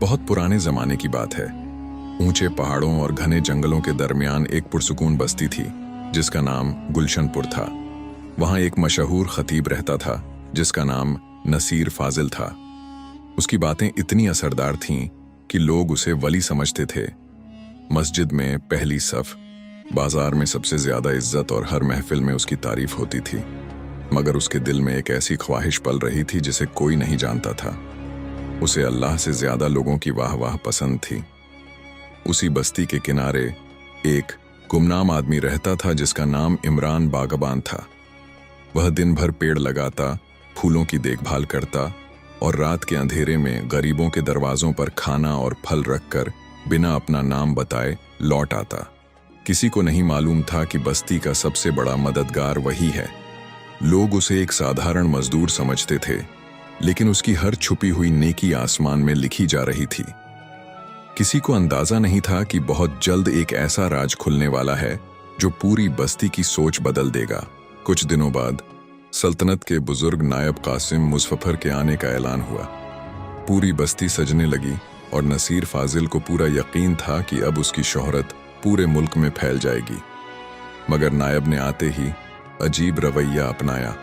बहुत पुराने जमाने की बात है। ऊंचे पहाड़ों और घने जंगलों के दरमियान एक पुरसुकून बस्ती थी जिसका नाम गुलशनपुर था। वहां एक मशहूर खतीब रहता था जिसका नाम नसीर फाजिल था। उसकी बातें इतनी असरदार थीं कि लोग उसे वली समझते थे। मस्जिद में पहली सफ, बाजार में सबसे ज्यादा इज्जत और हर महफिल में उसकी तारीफ होती थी। मगर उसके दिल में एक ऐसी ख्वाहिश पल रही थी जिसे कोई नहीं जानता था। उसे अल्लाह से ज्यादा लोगों की वाह वाह पसंद थी। उसी बस्ती के किनारे एक गुमनाम आदमी रहता था जिसका नाम इमरान बागबान था। वह दिन भर पेड़ लगाता, फूलों की देखभाल करता और रात के अंधेरे में गरीबों के दरवाजों पर खाना और फल रखकर बिना अपना नाम बताए लौट आता। किसी को नहीं मालूम था कि बस्ती का सबसे बड़ा मददगार वही है। लोग उसे एक साधारण मजदूर समझते थे, लेकिन उसकी हर छुपी हुई नेकी आसमान में लिखी जा रही थी। किसी को अंदाजा नहीं था कि बहुत जल्द एक ऐसा राज खुलने वाला है जो पूरी बस्ती की सोच बदल देगा। कुछ दिनों बाद सल्तनत के बुजुर्ग नायब कासिम मुजफ्फर के आने का ऐलान हुआ। पूरी बस्ती सजने लगी और नसीर फाजिल को पूरा यकीन था कि अब उसकी शोहरत पूरे मुल्क में फैल जाएगी। मगर नायब ने आते ही अजीब रवैया अपनाया।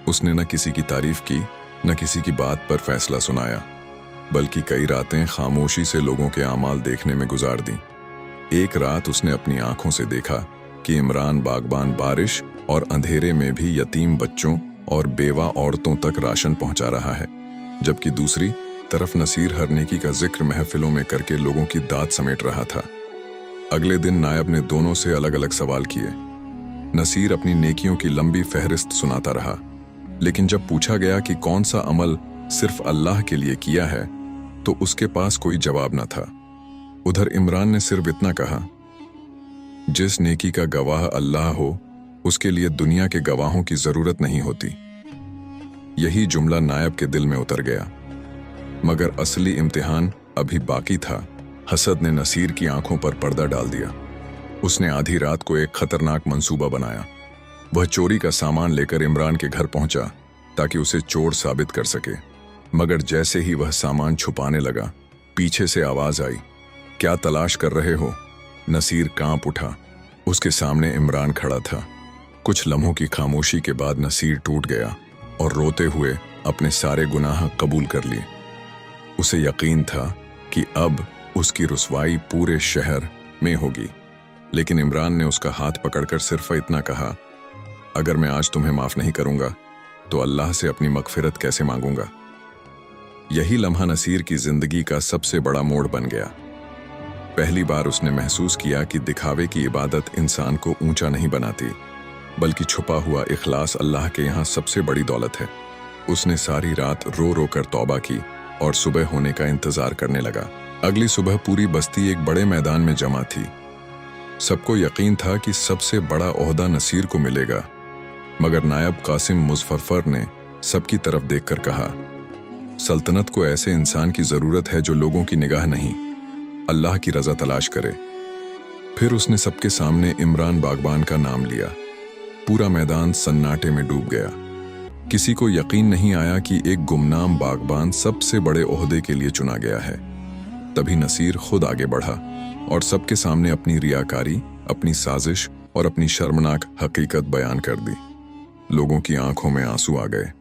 उसने न किसी की तारीफ की, न किसी की बात पर फैसला सुनाया, बल्कि कई रातें खामोशी से लोगों के आमाल देखने में गुजार दी। एक रात उसने अपनी आंखों से देखा कि इमरान बागबान बारिश और अंधेरे में भी यतीम बच्चों और बेवा औरतों तक राशन पहुंचा रहा है, जबकि दूसरी तरफ नसीर हर नेकी का जिक्र महफिलों में करके लोगों की दाद समेट रहा था। अगले दिन नायब ने दोनों से अलग अलग सवाल किए। नसीर अपनी नेकियों की लंबी फहरिस्त सुनाता रहा, लेकिन जब पूछा गया कि कौन सा अमल सिर्फ अल्लाह के लिए किया है तो उसके पास कोई जवाब न था। उधर इमरान ने सिर्फ इतना कहा, जिस नेकी का गवाह अल्लाह हो उसके लिए दुनिया के गवाहों की जरूरत नहीं होती। यही जुमला नायब के दिल में उतर गया। मगर असली इम्तिहान अभी बाकी था। हसद ने नसीर की आंखों पर पर्दा डाल दिया। उसने आधी रात को एक खतरनाक मंसूबा बनाया। वह चोरी का सामान लेकर इमरान के घर पहुंचा ताकि उसे चोर साबित कर सके। मगर जैसे ही वह सामान छुपाने लगा, पीछे से आवाज आई, क्या तलाश कर रहे हो? नसीर कांप उठा। उसके सामने इमरान खड़ा था। कुछ लम्हों की खामोशी के बाद नसीर टूट गया और रोते हुए अपने सारे गुनाह कबूल कर लिए। उसे यकीन था कि अब उसकी रुसवाई पूरे शहर में होगी। लेकिन इमरान ने उसका हाथ पकड़कर सिर्फ इतना कहा, अगर मैं आज तुम्हें माफ नहीं करूंगा तो अल्लाह से अपनी मगफिरत कैसे मांगूंगा? यही लम्हा नसीर की जिंदगी का सबसे बड़ा मोड़ बन गया। पहली बार उसने महसूस किया कि दिखावे की इबादत इंसान को ऊंचा नहीं बनाती, बल्कि छुपा हुआ इखलास अल्लाह के यहाँ सबसे बड़ी दौलत है। उसने सारी रात रो रो कर तौबा की और सुबह होने का इंतजार करने लगा। अगली सुबह पूरी बस्ती एक बड़े मैदान में जमा थी। सबको यकीन था कि सबसे बड़ा ओहदा नसीर को मिलेगा। मगर नायब कासिम मुजफ्फर ने सबकी तरफ देखकर कहा, सल्तनत को ऐसे इंसान की जरूरत है जो लोगों की निगाह नहीं, अल्लाह की रजा तलाश करे। फिर उसने सबके सामने इमरान बागबान का नाम लिया। पूरा मैदान सन्नाटे में डूब गया। किसी को यकीन नहीं आया कि एक गुमनाम बागबान सबसे बड़े ओहदे के लिए चुना गया है। तभी नसीर खुद आगे बढ़ा और सबके सामने अपनी रियाकारी, अपनी साजिश और अपनी शर्मनाक हकीकत बयान कर दी। लोगों की आंखों में आंसू आ गए।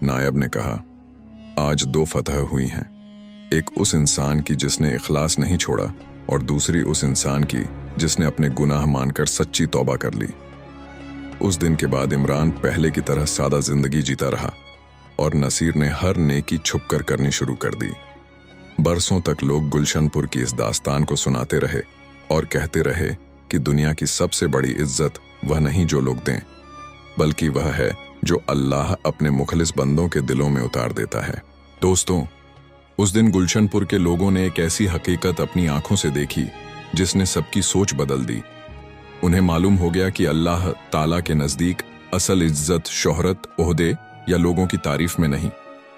नायब ने कहा, आज दो फतह हुई हैं, एक उस इंसान की जिसने इखलास नहीं छोड़ा और दूसरी उस इंसान की जिसने अपने गुनाह मानकर सच्ची तौबा कर ली। उस दिन के बाद इमरान पहले की तरह सादा जिंदगी जीता रहा और नसीर ने हर नेकी छुपकर करनी शुरू कर दी। बरसों तक लोग गुलशनपुर की इस दास्तान को सुनाते रहे और कहते रहे कि दुनिया की सबसे बड़ी इज्जत वह नहीं जो लोग दें, बल्कि वह है जो अल्लाह अपने मुखलिस बंदों के दिलों में उतार देता है। दोस्तों, उस दिन गुलशनपुर के लोगों ने एक ऐसी हकीकत अपनी आंखों से देखी जिसने सबकी सोच बदल दी। उन्हें मालूम हो गया कि अल्लाह ताला के नज़दीक असल इज्जत शोहरत, ओहदे या लोगों की तारीफ में नहीं,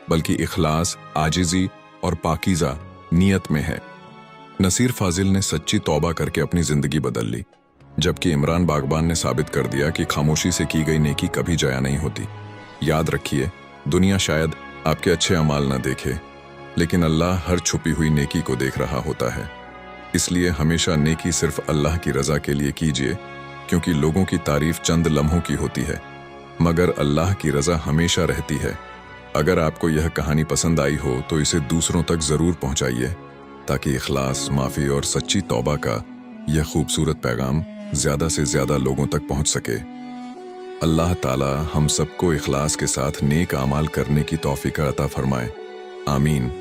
बल्कि इखलास, आजिज़ी और पाकीज़ा नीयत में है। नसीर फाजिल ने सच्ची तौबा करके अपनी जिंदगी बदल ली, जबकि इमरान बागबान ने साबित कर दिया कि खामोशी से की गई नेकी कभी जाया नहीं होती। याद रखिए, दुनिया शायद आपके अच्छे अमाल न देखे, लेकिन अल्लाह हर छुपी हुई नेकी को देख रहा होता है। इसलिए हमेशा नेकी सिर्फ अल्लाह की रजा के लिए कीजिए, क्योंकि लोगों की तारीफ चंद लम्हों की होती है, मगर अल्लाह की रजा हमेशा रहती है। अगर आपको यह कहानी पसंद आई हो तो इसे दूसरों तक ज़रूर पहुंचाइए, ताकि इखलास, माफ़ी और सच्ची तौबा का यह खूबसूरत पैगाम ज़्यादा से ज़्यादा लोगों तक पहुंच सके। अल्लाह ताला हम सबको इखलास के साथ नेक आमाल करने की तौफीक अता फरमाए। आमीन।